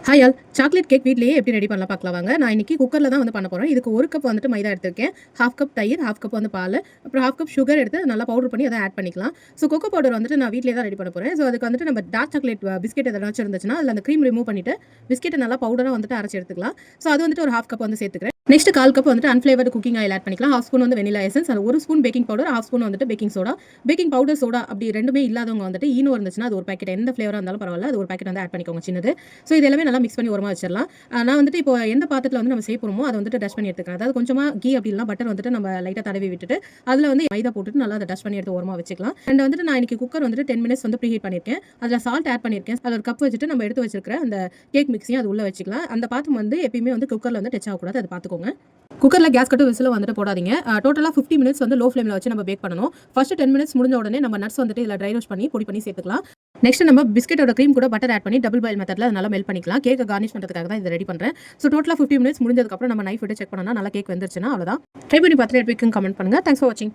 Hi all chocolate cake வீட்லயே எப்படி ready பண்ணலாம் பார்க்கலாம் வாங்க. நான் இன்னைக்கு குக்கரில் தான் வந்து பண்ண போகிறேன். இதுக்கு 1 கப் வந்துட்டு மைதா எடுத்திருக்கேன், 1/2 கப் தயிர், 1/2 கப் வந்து பால், அப்புறம் 1/2 கப் சுகர் எடுத்து நல்லா பவுடர் பண்ணி அதை ஆட் பண்ணிக்கலாம். ஸோ கொக்கோ பவுடர் வந்துட்டு நான் வீட்லேயே தான் ரெடி பண்ண போகிறேன். ஸோ அதுக்கு வந்துட்டு நம்ம டார்க் சாக்லேட் பிஸ்கெட் எதாச்சும் இருந்துச்சுன்னா அதில் அந்த க்ரீம் ரிமூவ் பண்ணிட்டு பிஸ்கெட்டை நல்லா பவுடராக வந்துட்டு அரைச்சி எடுத்துக்கலாம். ஸோ அது வந்துட்டு ஒரு 1/2 கப் வந்து சேர்த்துக்கிறேன். நெக்ஸ்ட் 1/4 கப் வந்துட்டு அன்ஃப்ளேவர்டு குக்கிங் ஆயில் ஆட் பண்ணிக்கலாம். 1/2 ஸ்பூன் வந்து வெனிலா எசன்ஸ், அது 1 ஸ்பூன் பேக்கிங் பவுடர், 1/2 ஸ்பூன் வந்துட்டு baking soda. Baking powder, soda அப்படி ரெண்டுமே இல்லாதவங்க வந்துட்டு ஈனோ இருந்துச்சுன்னா அது ஒரு பாக்கெட், எந்த ஃப்ளேவராக இருந்தாலும் பரவாயில்ல, அது ஒரு பாக்கெட் வந்து ஆட் பண்ணிக்கோங்க சின்னது. ஸோ இது எல்லாமே நல்லா மிக்ஸ் பண்ணி ஓரமாக வச்சிடலாம். நான் வந்துட்டு இப்போ எந்த பாத்திரத்தில் வந்து நம்ம செய்ய போகிறோமோ அதை வந்துட்டு டஸ்ட் பண்ணி எடுத்துக்கலாம். அதாவது கொஞ்சமாக கீ அப்படி இல்லைனா பட்டர் வந்துட்டு நம்ம லைட்டாக தடவி விட்டுட்டு அதில் வந்து மைதா போட்டுட்டு நல்லா அதை டஸ்ட் பண்ணி எடுத்து ஓரமாக வச்சுக்கலாம். அண்ட் வந்துட்டு நான் இன்னைக்கு குக்கர் வந்துட்டு 10 மினிட்ஸ் வந்து ப்ரீஹீட் பண்ணியிருக்கேன். அதில் சால்ட் ஆட் பண்ணியிருக்கேன். அதில் ஒரு கப் வச்சுட்டு நம்ம எடுத்து வச்சிருக்கிற அந்த கேக் மிக்ஸையும் அது உள்ளே வச்சுக்கலாம். அந்த பாத்திரம் வந்து எப்பயுமே வந்து குக்கரில் வந்து டச் ஆகக்கூடாது, அதை பார்த்துக்கோங்க. குக்கரில் கேஸ் கட்டு விசில் வந்துட்டு போடாதீங்க. டோட்டலாக 50 மினிட்ஸ் வந்து லோ ஃப்ளேமில் வச்சு நம்ம பேக் பண்ணணும். ஃபர்ஸ்ட் 10 மினிட்ஸ் முடிஞ்ச உடனே நம்ம நட்ஸ் வந்துட்டு இதில் ட்ரை ரோஸ்ட் பண்ணி பொடி பண்ணி சேர்த்துக்கலாம். நெக்ஸ்ட் நம்ம பிஸ்கெட்டோட க்ரீம் கூட பட்டர் ஆட் பண்ணி டபுள் பாயில் மெத்தடில் நல்லா மெல்ட் பண்ணிக்கலாம். கேக் கார்னிஷ் பண்ணுறதுக்காக தான் இதை ரெடி பண்ணுறேன். ஸோ டோட்டலாக 50 மினிட்ஸ் முடிஞ்சதுக்கப்புறம் நம்ம நைஃப் விட்டு செக் பண்ணோம்னா நல்லா கேக் வந்துருச்சுன்னா அவ்வளோதான். ட்ரை பண்ணி பார்த்துட்டு எப்படி இருக்குன்னு கமெண்ட் பண்ணுங்கள். தேங்க்ஸ் ஃபார் வாட்சிங்.